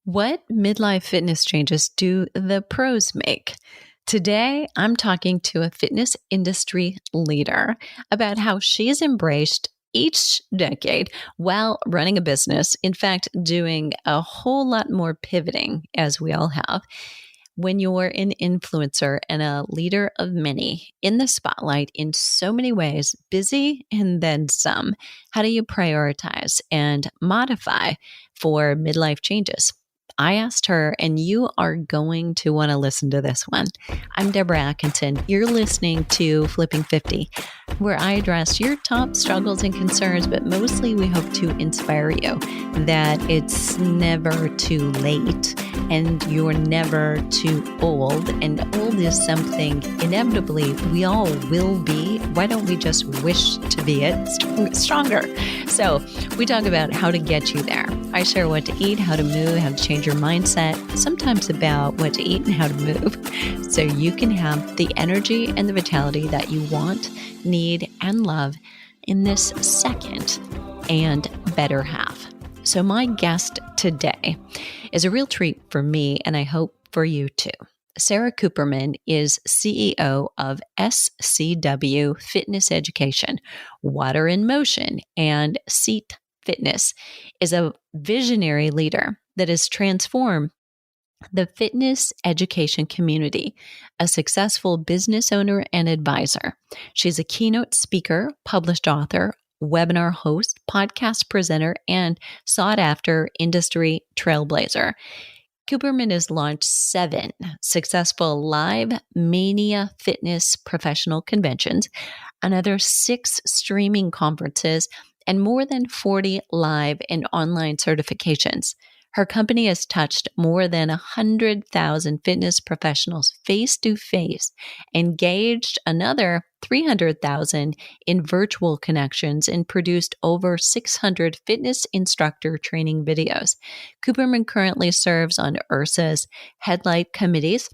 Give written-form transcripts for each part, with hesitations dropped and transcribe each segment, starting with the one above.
What midlife fitness changes do the pros make? Today, I'm talking to a fitness industry leader about how she's embraced each decade while running a business. In fact, doing a whole lot more pivoting, as we all have. When you're an influencer and a leader of many in the spotlight in so many ways, busy and then some, how do you prioritize and modify for midlife changes? I asked her, and you are going to want to listen to this one. I'm Deborah Atkinson. You're listening to Flipping 50, where I address your top struggles and concerns, but mostly we hope to inspire you that it's never too late and you're never too old. And old is something inevitably we all will be. Why don't we just wish to be it stronger? So we talk about how to get you there. I share what to eat, how to move, how to change your mindset, sometimes about what to eat and how to move, so you can have the energy and the vitality that you want, need, and love in this second and better half. So my guest today is a real treat for me, and I hope for you too. Sara Kooperman is CEO of SCW Fitness Education, WATERinMOTION and S.E.A.T Fitness, is a visionary leader that has transformed the fitness education community, a successful business owner and advisor. She's a keynote speaker, published author, webinar host, podcast presenter, and sought-after industry trailblazer. Cooperman has launched 7 successful live MANIA fitness professional conventions, another 6 streaming conferences, and more than 40 live and online certifications. Her company has touched more than 100,000 fitness professionals face-to-face, engaged another 300,000 in virtual connections, and produced over 600 fitness instructor training videos. Cooperman currently serves on IHRSA's headlight committees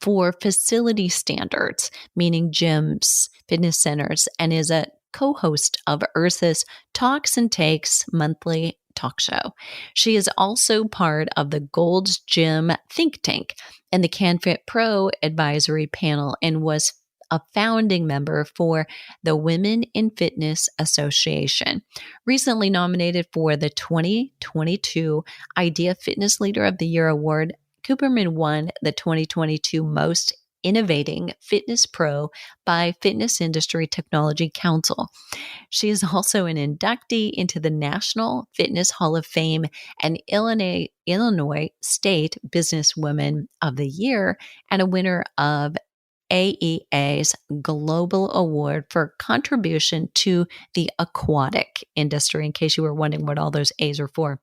for facility standards, meaning gyms, fitness centers, and is a co-host of IHRSA's Talks and Takes monthly talk show. She is also part of the Gold's Gym think tank and the CanFit Pro advisory panel, and was a founding member for the Women in Fitness Association. Recently nominated for the 2022 IDEA Fitness Leader of the Year award, Cooperman won the 2022 Most Innovating Fitness Pro by Fitness Industry Technology Council. She is also an inductee into the National Fitness Hall of Fame and Illinois State Businesswoman of the Year, and a winner of AEA's Global Award for contribution to the aquatic industry, in case you were wondering what all those A's are for.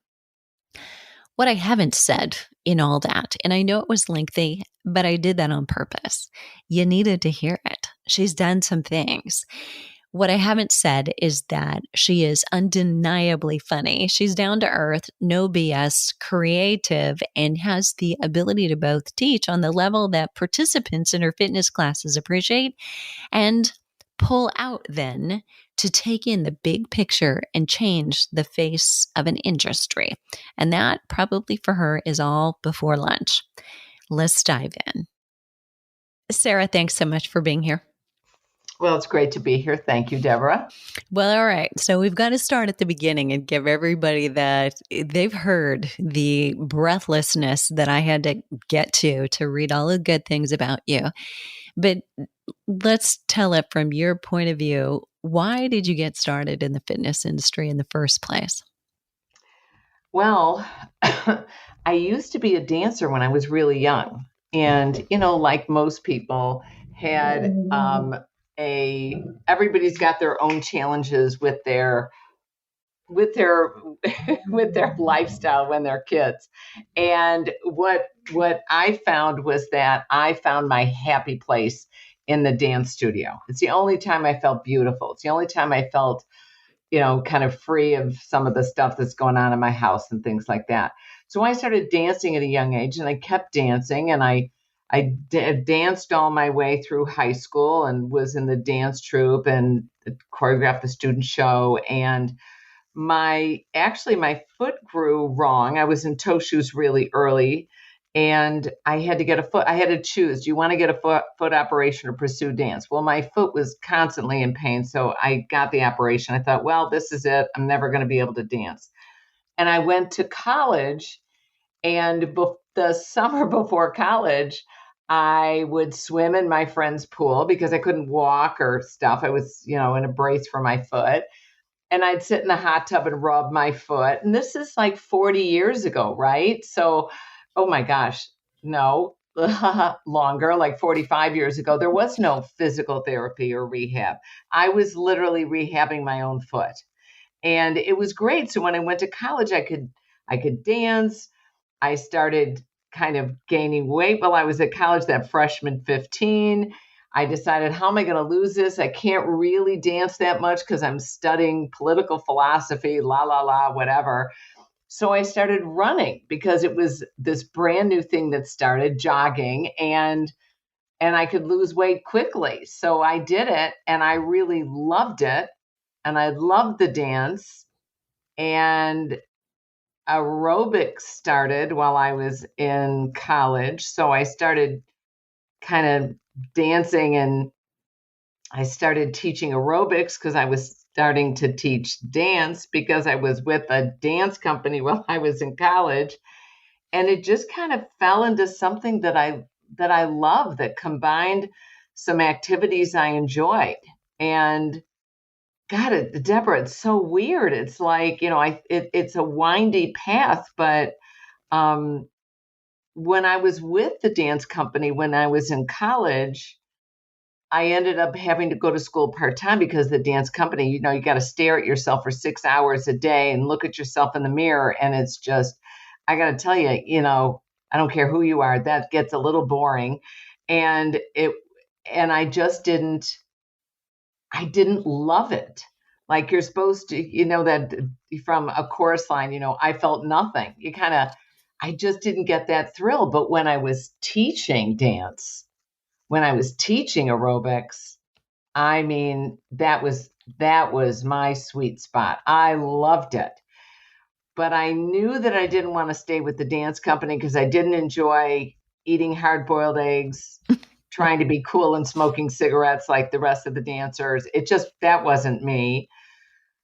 What I haven't said in all that, and I know it was lengthy, but I did that on purpose. You needed to hear it. She's done some things. What I haven't said is that she is undeniably funny. She's down to earth, no BS, creative, and has the ability to both teach on the level that participants in her fitness classes appreciate and pull out then to take in the big picture and change the face of an industry. And that probably for her is all before lunch. Let's dive in. Sara, thanks so much for being here. Well, it's great to be here. Thank you, Deborah. Well, all right. So we've got to start at the beginning and give everybody that they've heard the breathlessness that I had to get to read all the good things about you. But let's tell it from your point of view. Why did you get started in the fitness industry in the first place? Well, I used to be a dancer when I was really young. And, like most people, had everybody's got their own challenges with their with their lifestyle when they're kids. And what I found was that I found my happy place in the dance studio. It's the only time I felt beautiful. It's the only time I felt, kind of free of some of the stuff that's going on in my house and things like that. So I started dancing at a young age, and I kept dancing, and I danced all my way through high school and was in the dance troupe and choreographed the student show. And my foot grew wrong. I was in toe shoes really early, and I had to get a foot. I had to choose: do you want to get a foot operation or pursue dance? Well, my foot was constantly in pain, so I got the operation. I thought, well, this is it. I'm never going to be able to dance. And I went to college, and the summer before college, I would swim in my friend's pool because I couldn't walk or stuff. I was, in a brace for my foot. And I'd sit in the hot tub and rub my foot. And this is like 40 years ago, right? So, oh my gosh, no, longer, like 45 years ago, there was no physical therapy or rehab. I was literally rehabbing my own foot. And it was great. So when I went to college, I could dance. I started kind of gaining weight while I was at college, that freshman 15. I decided, how am I going to lose this? I can't really dance that much because I'm studying political philosophy, whatever. So I started running because it was this brand new thing that started, jogging, and I could lose weight quickly. So I did it, and I really loved it, and I loved the dance. And aerobics started while I was in college. So I started kind of dancing, and I started teaching aerobics because I was starting to teach dance because I was with a dance company while I was in college. And it just kind of fell into something that I love, that combined some activities I enjoyed. And God, Deborah, it's so weird. It's like, it's a windy path, but when I was with the dance company, when I was in college, I ended up having to go to school part-time because the dance company, you got to stare at yourself for 6 hours a day and look at yourself in the mirror. And it's just, I got to tell you, I don't care who you are, that gets a little boring. And I just I didn't love it. Like you're supposed to, that from a chorus line, I felt nothing. I just didn't get that thrill. But when I was teaching dance, when I was teaching aerobics, I mean, that was my sweet spot. I loved it. But I knew that I didn't want to stay with the dance company because I didn't enjoy eating hard-boiled eggs, trying to be cool and smoking cigarettes like the rest of the dancers. That wasn't me.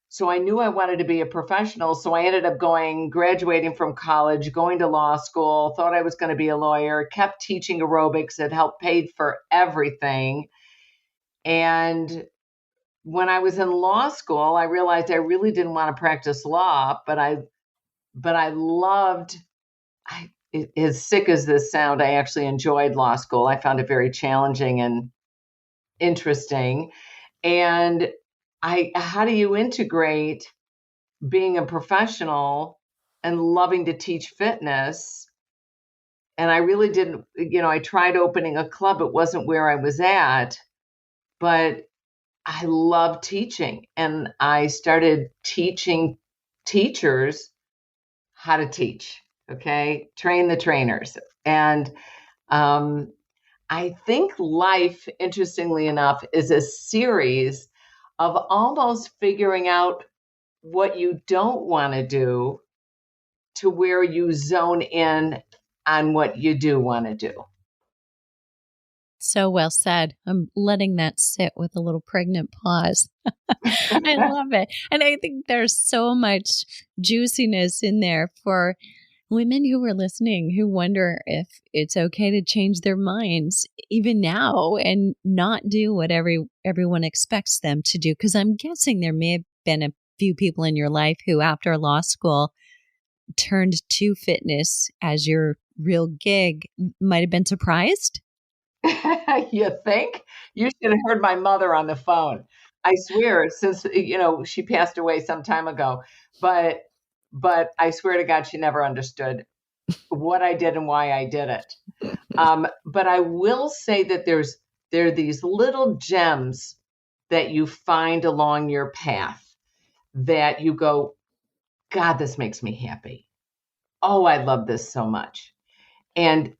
So I knew I wanted to be a professional. So I ended up graduating from college, going to law school, thought I was going to be a lawyer, kept teaching aerobics. It helped paid for everything. And when I was in law school, I realized I really didn't want to practice law, but I loved, as sick as this sound, I actually enjoyed law school. I found it very challenging and interesting. And how do you integrate being a professional and loving to teach fitness? And I really didn't, I tried opening a club. It wasn't where I was at, but I love teaching. And I started teaching teachers how to teach, okay? Train the trainers. And I think life, interestingly enough, is a series of almost figuring out what you don't want to do to where you zone in on what you do want to do. So well said. I'm letting that sit with a little pregnant pause. I love it. And I think there's so much juiciness in there for women who are listening who wonder if it's okay to change their minds even now and not do what everyone expects them to do. Because I'm guessing there may have been a few people in your life who, after law school, turned to fitness as your real gig, might have been surprised. You think? You should have heard my mother on the phone. I swear, since she passed away some time ago, but I swear to God, she never understood what I did and why I did it. But I will say that there are these little gems that you find along your path that you go, God, this makes me happy. Oh, I love this so much. And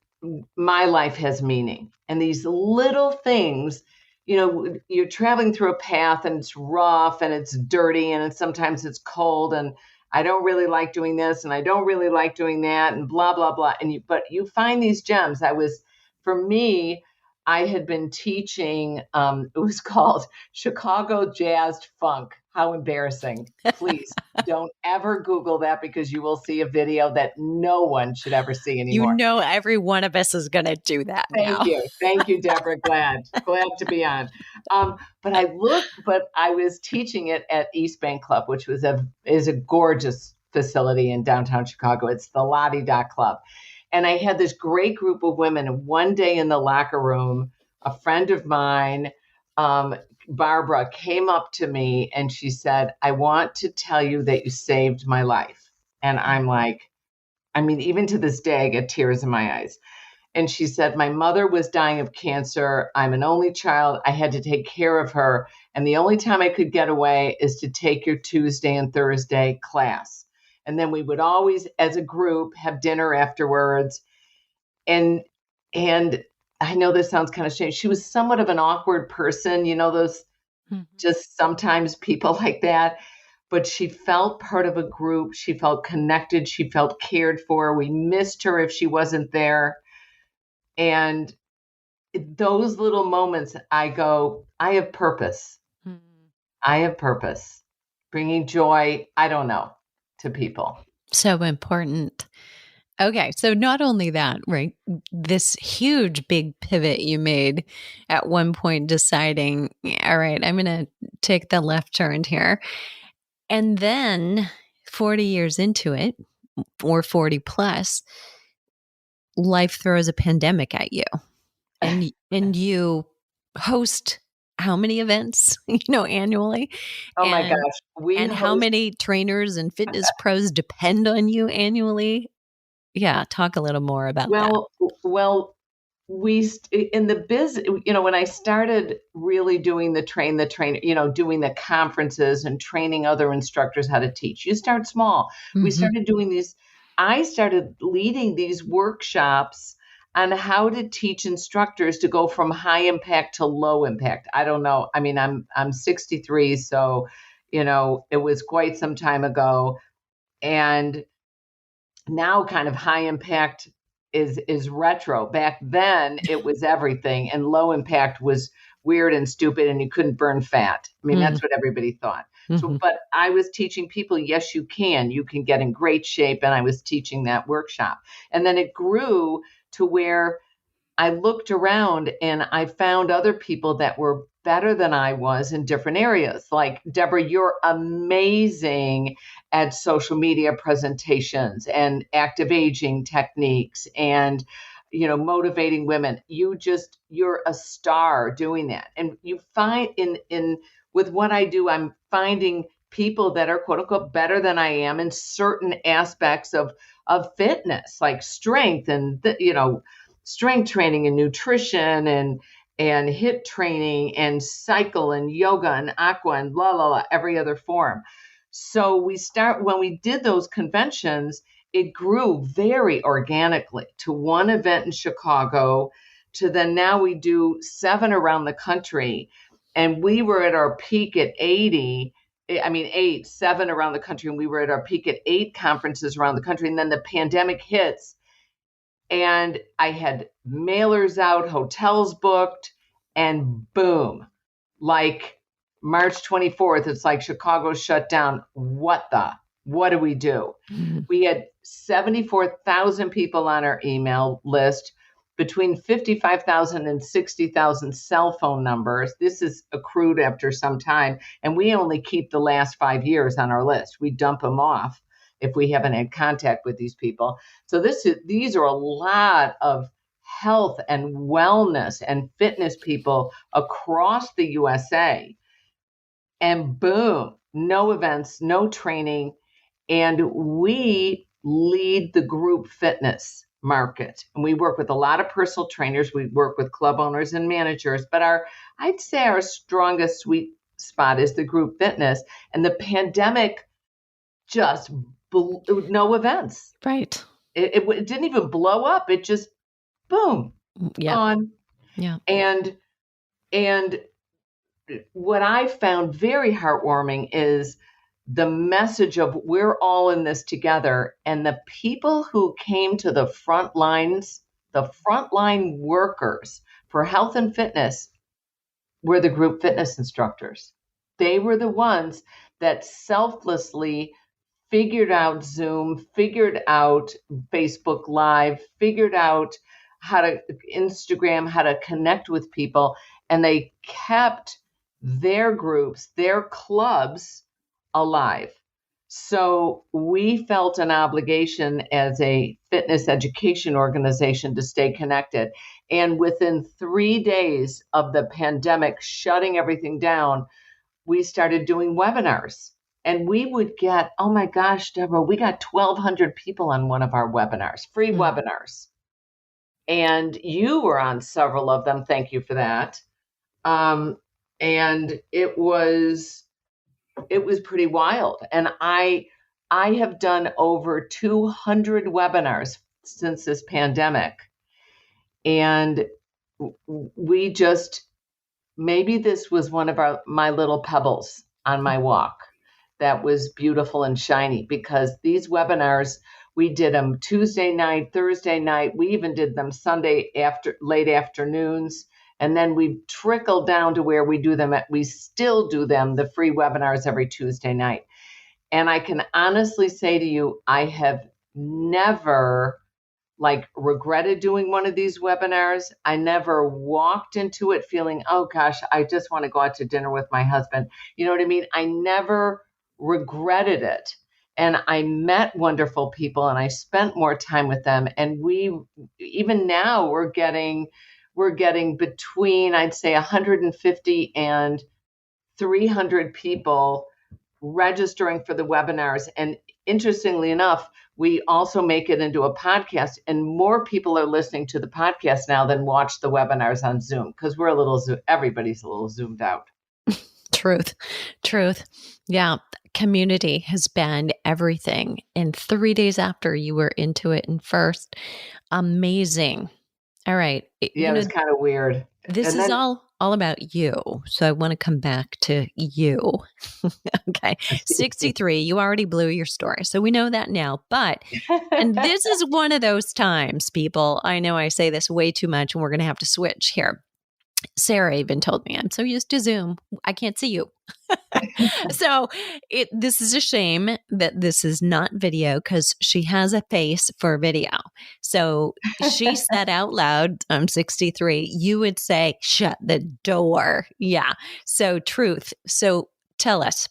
my life has meaning. And these little things you're traveling through a path and it's rough and it's dirty and sometimes it's cold and I don't really like doing this and I don't really like doing that and blah, blah, blah. But you find these gems. For me, I had been teaching, it was called Chicago Jazzed Funk. How embarrassing. Please don't ever Google that because you will see a video that no one should ever see anymore. Every one of us is going to do that now. Thank you, Deborah. Glad to be on. But I was teaching it at East Bank Club, which is a gorgeous facility in downtown Chicago. It's the La Di Da Club. And I had this great group of women. And one day in the locker room, a friend of mine, Barbara, came up to me and she said, I want to tell you that you saved my life. And I'm like, even to this day, I get tears in my eyes. And she said, my mother was dying of cancer. I'm an only child. I had to take care of her. And the only time I could get away is to take your Tuesday and Thursday class. And then we would always, as a group, have dinner afterwards. And I know this sounds kind of strange. She was somewhat of an awkward person, those just sometimes people like that. But she felt part of a group. She felt connected. She felt cared for. We missed her if she wasn't there. And those little moments, I go, I have purpose. I have purpose. Bringing joy, I don't know, to people. So important. Okay. So not only that, right? This huge, big pivot you made at one point deciding, all right, I'm going to take the left turn here. And then 40 years into it, or 40 plus, life throws a pandemic at you. And you host how many events, annually? Oh my gosh. How many trainers and fitness pros depend on you annually? Yeah. Talk a little more about that. Well, in the biz, when I started really doing the trainer, doing the conferences and training other instructors how to teach, you start small. We started doing these. I started leading these workshops on how to teach instructors to go from high impact to low impact. I don't know. I'm 63, so, it was quite some time ago. And now kind of high impact is retro. Back then it was everything, and low impact was weird and stupid and you couldn't burn fat. That's what everybody thought. So, but I was teaching people, yes, you can get in great shape. And I was teaching that workshop. And then it grew to where I looked around and I found other people that were better than I was in different areas. Like, Deborah, you're amazing at social media presentations and active aging techniques and, motivating women. You're a star doing that. And you find with what I do, I'm finding people that are quote unquote better than I am in certain aspects of fitness, like strength and, strength training and nutrition and HIIT training and cycle and yoga and aqua and every other form. So when we did those conventions, it grew very organically to one event in Chicago to then now we do 7 around the country. And we were at our peak at 7 around the country. And we were at our peak at 8 conferences around the country. And then the pandemic hits. And I had mailers out, hotels booked, and boom, like March 24th, it's like Chicago shut down. What do we do? We had 74,000 people on our email list, between 55,000 and 60,000 cell phone numbers. This is accrued after some time. And we only keep the last 5 years on our list. We dump them off if we haven't had contact with these people. So these are a lot of health and wellness and fitness people across the USA. And boom, no events, no training. And we lead the group fitness market. And we work with a lot of personal trainers. We work with club owners and managers. But I'd say our strongest sweet spot is the group fitness. And the pandemic just no events. Right. It didn't even blow up. It just boom, gone. Yeah. And what I found very heartwarming is the message of we're all in this together. And the people who came to the front lines, the frontline workers for health and fitness, were the group fitness instructors. They were the ones that selflessly figured out Zoom, figured out Facebook Live, figured out how to Instagram, how to connect with people. And they kept their groups, their clubs alive. So we felt an obligation as a fitness education organization to stay connected. And within 3 days of the pandemic shutting everything down, we started doing webinars. And we would get, oh my gosh, Deborah, we got 1,200 people on one of our webinars, free webinars. And you were on several of them. Thank you for that. And it was pretty wild. And I have done over 200 webinars since this pandemic. And we just, maybe this was one of my little pebbles on my walk that was beautiful and shiny, because these webinars, we did them Tuesday night, Thursday night. We even did them Sunday late afternoons. And then we trickled down to where we still do them, the free webinars, every Tuesday night. And I can honestly say to you, I have never regretted doing one of these webinars. I never walked into it feeling, oh gosh, I just want to go out to dinner with my husband. You know what I mean? I never regretted it. And I met wonderful people and I spent more time with them. And even now we're getting between, I'd say, 150 and 300 people registering for the webinars. And interestingly enough, we also make it into a podcast, and more people are listening to the podcast now than watch the webinars on Zoom, because everybody's a little zoomed out. Truth. Yeah. Community has been everything. And 3 days after you were into it and first, amazing. All right. Yeah, it was kind of weird. This is all about you. So I want to come back to you. Okay. 63, you already blew your story. So we know that now. But, and this is one of those times, people, I know I say this way too much and we're going to have to switch here. Sarah even told me, I'm so used to Zoom, I can't see you. So this is a shame that this is not video, because she has a face for video. So she said out loud, I'm 63, you would say, shut the door. Yeah. So truth. So tell us,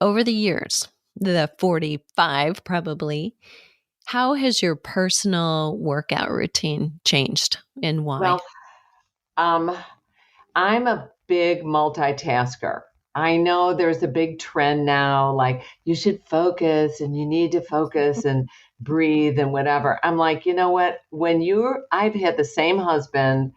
over the years, the 45 probably, how has your personal workout routine changed and why? Well, I'm a big multitasker. I know there's a big trend now, like you should focus and you need to focus and breathe and whatever. I'm like, you know what? I've had the same husband.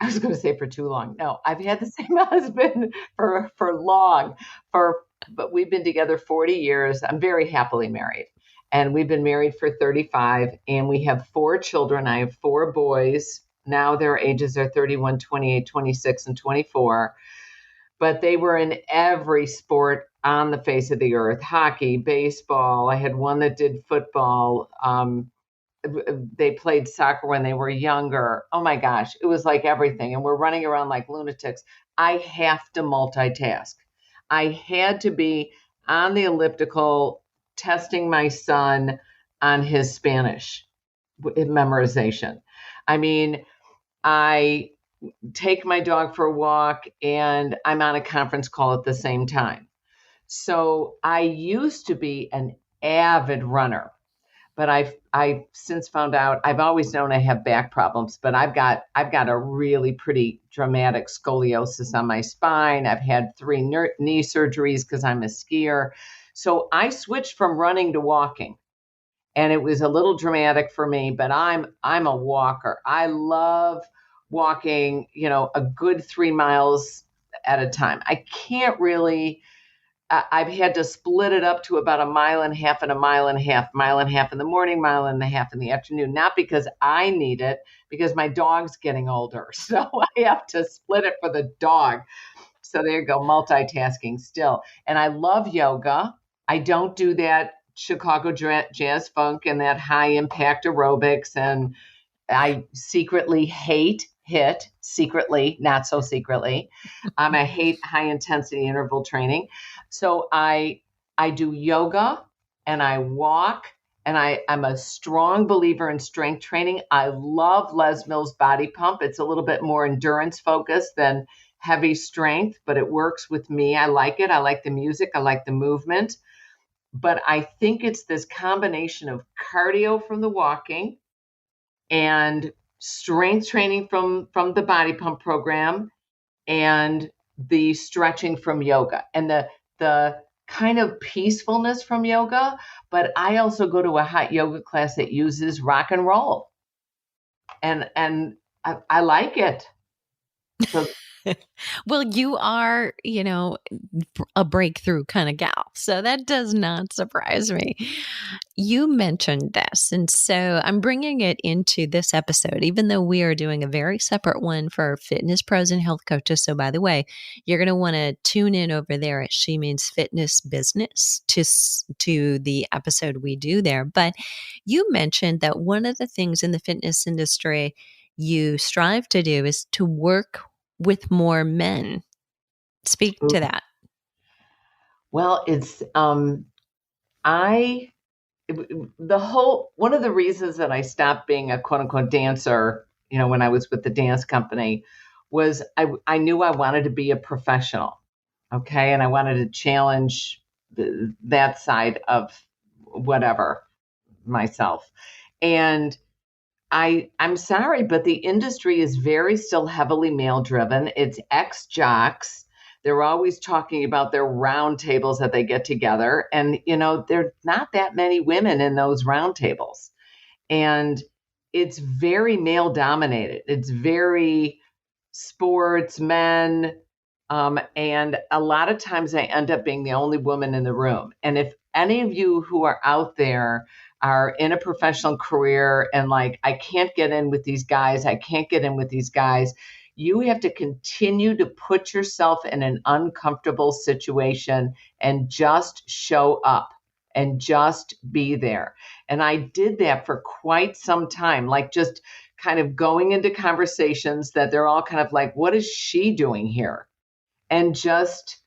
I was going to say for too long. No, I've had the same husband for long, but we've been together 40 years. I'm very happily married, and we've been married for 35, and we have 4 children. I have 4 boys. Now their ages are 31, 28, 26, and 24. But they were in every sport on the face of the earth: hockey, baseball. I had one that did football. They played soccer when they were younger. Oh my gosh, it was like everything. And we're running around like lunatics. I have to multitask. I had to be on the elliptical testing my son on his Spanish memorization. I mean, I take my dog for a walk and I'm on a conference call at the same time. So I used to be an avid runner, but I've since found out, I've always known I have back problems, but I've got a really pretty dramatic scoliosis on my spine. I've had 3 knee surgeries because I'm a skier. So I switched from running to walking. And it was a little dramatic for me, but I'm a walker. I love walking, a good 3 miles at a time. I can't really, I've had to split it up to about 1.5 miles and 1.5 miles, 1.5 miles in the morning, 1.5 miles in the afternoon, not because I need it, because my dog's getting older. So I have to split it for the dog. So there you go, multitasking still. And I love yoga. I don't do that Chicago jazz funk and that high impact aerobics. And I secretly hate HIIT, secretly, not so secretly. I hate high intensity interval training. So I do yoga and I walk, and I'm a strong believer in strength training. I love Les Mills Body Pump. It's a little bit more endurance focused than heavy strength, but it works with me. I like it. I like the music. I like the movement. But I think it's this combination of cardio from the walking and strength training from the body pump program and the stretching from yoga and the kind of peacefulness from yoga. But I also go to a hot yoga class that uses rock and roll, and I like it. So Well, you are, a breakthrough kind of gal. So that does not surprise me. You mentioned this. And so I'm bringing it into this episode, even though we are doing a very separate one for fitness pros and health coaches. So, by the way, you're going to want to tune in over there at She Means Fitness Business to the episode we do there. But you mentioned that one of the things in the fitness industry you strive to do is to work with more men. Speak to that. Well, it's I the whole one of the reasons that I stopped being a quote unquote dancer, when I was with the dance company, was I knew I wanted to be a professional. Okay. And I wanted to challenge that side of whatever myself. And I'm sorry, but the industry is very still heavily male driven. It's ex jocks. They're always talking about their round tables that they get together. And, there's not that many women in those round tables. And it's very male dominated. It's very sports, men. And a lot of times I end up being the only woman in the room. And if any of you who are out there are in a professional career and like, I can't get in with these guys, you have to continue to put yourself in an uncomfortable situation and just show up and just be there. And I did that for quite some time, like just kind of going into conversations that they're all kind of like, what is she doing here? And just,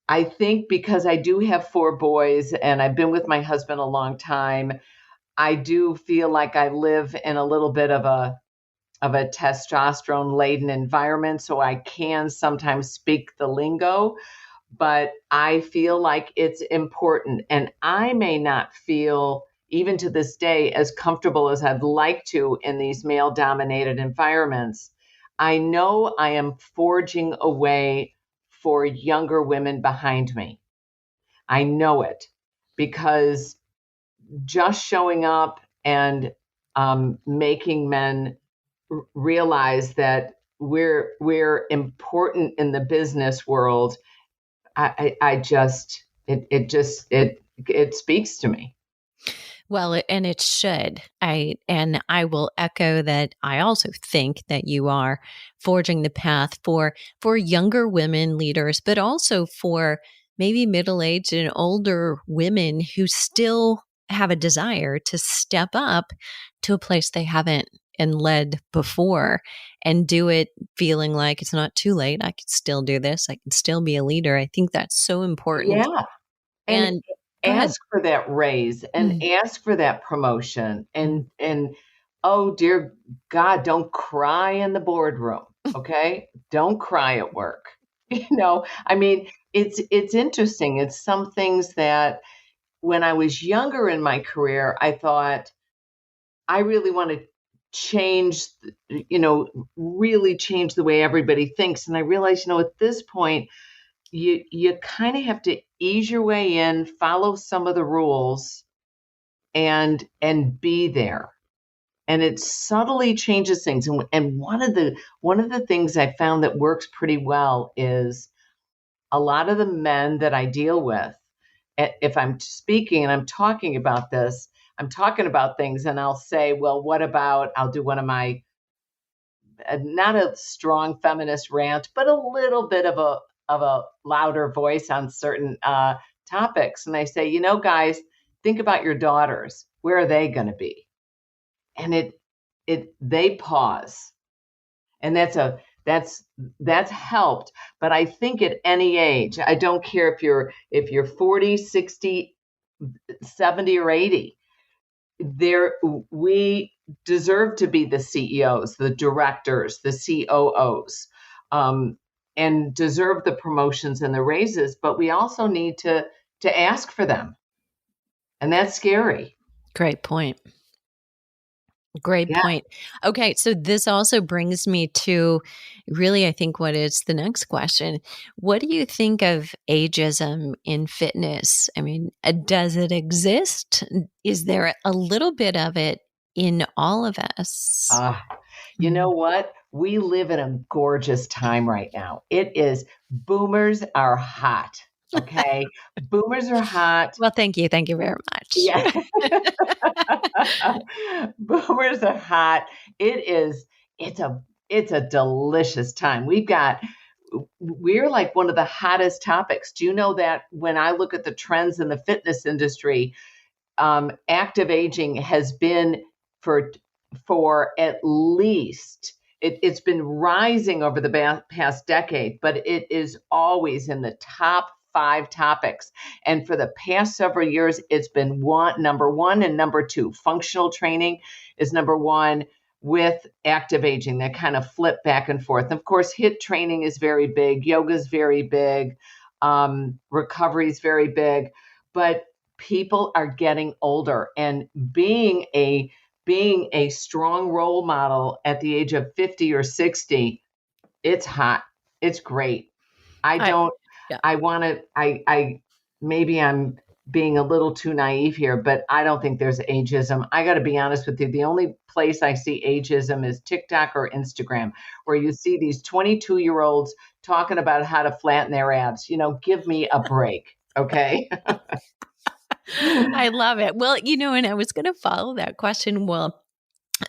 I think because I do have 4 boys and I've been with my husband a long time, I do feel like I live in a little bit of a testosterone laden environment. So I can sometimes speak the lingo, but I feel like it's important. And I may not feel, even to this day, as comfortable as I'd like to in these male dominated environments. I know I am forging a way for younger women behind me. I know it because just showing up and making men realize that we're important in the business world. It speaks to me. Well, and it should. I will echo that. I also think that you are forging the path for younger women leaders, but also for maybe middle-aged and older women who still have a desire to step up to a place they haven't and led before and do it feeling like it's not too late. I can still do this. I can still be a leader. I think that's so important. Yeah. And ask for that raise and ask for that promotion and oh dear God, don't cry in the boardroom. Okay. Don't cry at work. I mean, it's interesting. It's some things that when I was younger in my career, I thought I really want to change, really change the way everybody thinks. And I realized, at this point, you kind of have to ease your way in, follow some of the rules and be there. And it subtly changes things. And one of the things I found that works pretty well is a lot of the men that I deal with, if I'm speaking and I'm talking about this, I'm talking about things and I'll say, well, what about, I'll do one of my, not a strong feminist rant, but a little bit of a louder voice on certain topics. And I say, guys, think about your daughters. Where are they going to be? And they pause. And that's helped. But I think at any age, I don't care if you're 40, 60, 70 or 80, we deserve to be the CEOs, the directors, the COOs, and deserve the promotions and the raises, but we also need to ask for them. And that's scary. Great point. Great point. Okay, so this also brings me to really, I think, what is the next question. What do you think of ageism in fitness? I mean, does it exist? Is there a little bit of it in all of us? You know what? We live in a gorgeous time right now. It is, boomers are hot. Okay. Boomers are hot. Well, thank you. Thank you very much. Yeah. Boomers are hot. It's a delicious time. We're like one of the hottest topics. Do you know that when I look at the trends in the fitness industry, active aging has been for at least, it's been rising over the past decade, but it is always in the top 5 topics. And for the past several years, it's been number 1 and number 2. Functional training is number 1 with active aging. That kind of flip back and forth. Of course, HIIT training is very big. Yoga is very big. Recovery is very big. But people are getting older, and being a strong role model at the age of 50 or 60, it's hot. It's great. Maybe I'm being a little too naive here, but I don't think there's ageism. I got to be honest with you. The only place I see ageism is TikTok or Instagram, where you see these 22-year-olds talking about how to flatten their abs. Give me a break. Okay. I love it. Well, and I was going to follow that question. Well,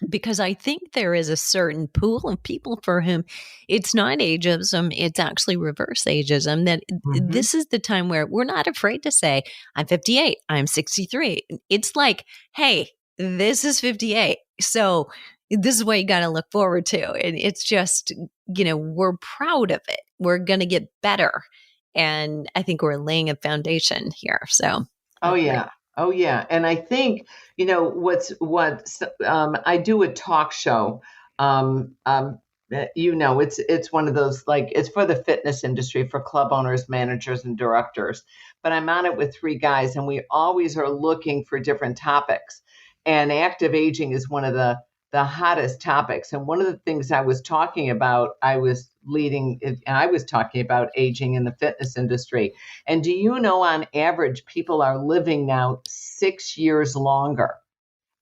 because I think there is a certain pool of people for whom it's not ageism, it's actually reverse ageism, that this is the time where we're not afraid to say, I'm 58, I'm 63. It's like, hey, this is 58. So this is what you got to look forward to. And it's just, we're proud of it. We're going to get better. And I think we're laying a foundation here. So. Oh, yeah. Oh, yeah. And I think, I do a talk show. It's one of those, it's for the fitness industry, for club owners, managers, and directors. But I'm on it with 3 guys, and we always are looking for different topics. And active aging is one of the hottest topics. And one of the things I was talking about, I was talking about aging in the fitness industry. And do you know, on average, people are living now 6 years longer.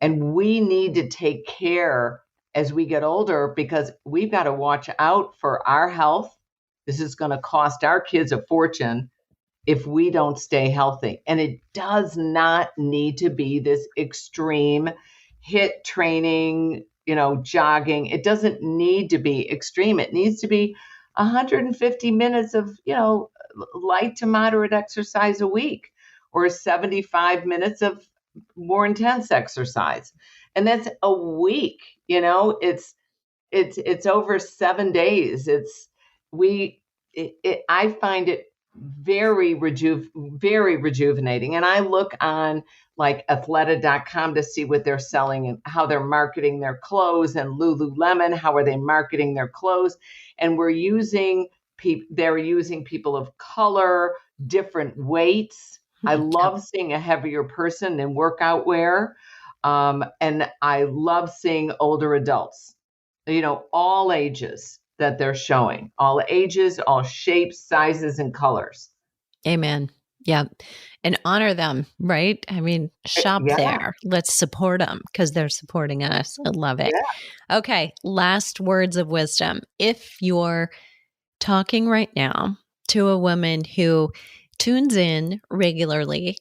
And we need to take care as we get older, because we've got to watch out for our health. This is going to cost our kids a fortune if we don't stay healthy. And it does not need to be this extreme HIIT training, jogging. It doesn't need to be extreme. It needs to be 150 minutes of, light to moderate exercise a week, or 75 minutes of more intense exercise. And that's a week, it's over 7 days. I find it very rejuvenating. And I look on like athleta.com to see what they're selling and how they're marketing their clothes, and Lululemon, how are they marketing their clothes? And they're using people of color, different weights. I love seeing a heavier person in workout wear. And I love seeing older adults, all ages that they're showing, all ages, all shapes, sizes, and colors. Amen. Yeah. And honor them, right? I mean, shop there. Let's support them because they're supporting us. I love it. Yeah. Okay. Last words of wisdom. If you're talking right now to a woman who tunes in regularly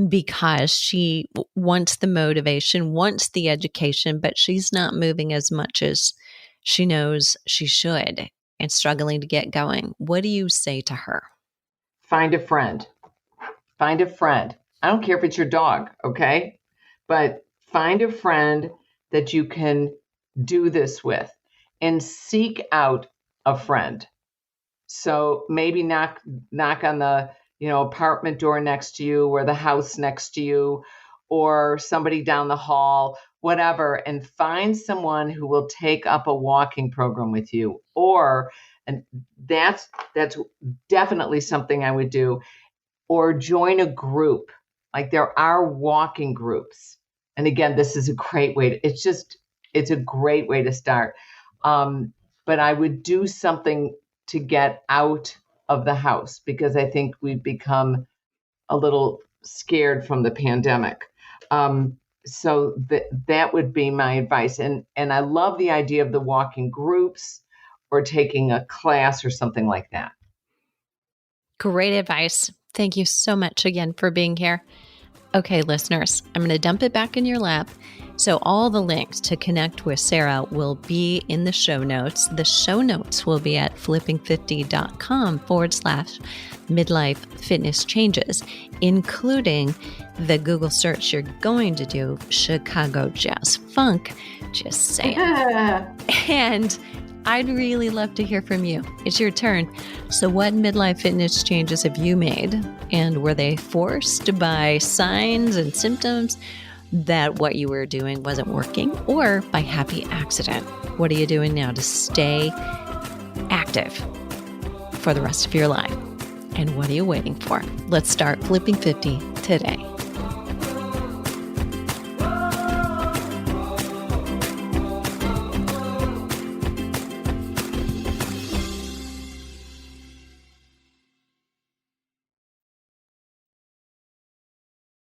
because she wants the motivation, wants the education, but she's not moving as much as she knows she should, and struggling to get going, what do you say to her? Find a friend. Find a friend. I don't care if it's your dog, okay? But find a friend that you can do this with and seek out a friend. So maybe knock on the, apartment door next to you or the house next to you or somebody down the hall, whatever, and find someone who will take up a walking program with you. And that's definitely something I would do. Or join a group. Like there are walking groups. And again, this is a great way it's a great way to start. But I would do something to get out of the house because I think we've become a little scared from the pandemic. So that would be my advice. And I love the idea of the walking groups or taking a class or something like that. Great advice. Thank you so much again for being here. Okay, listeners, I'm going to dump it back in your lap. So all the links to connect with Sara will be in the show notes. The show notes will be at flipping50.com/midlife fitness changes, including the Google search you're going to do, Chicago Jazz Funk, just saying. And I'd really love to hear from you. It's your turn. So what midlife fitness changes have you made? And were they forced by signs and symptoms that what you were doing wasn't working, or by happy accident? What are you doing now to stay active for the rest of your life? And what are you waiting for? Let's start flipping 50 today.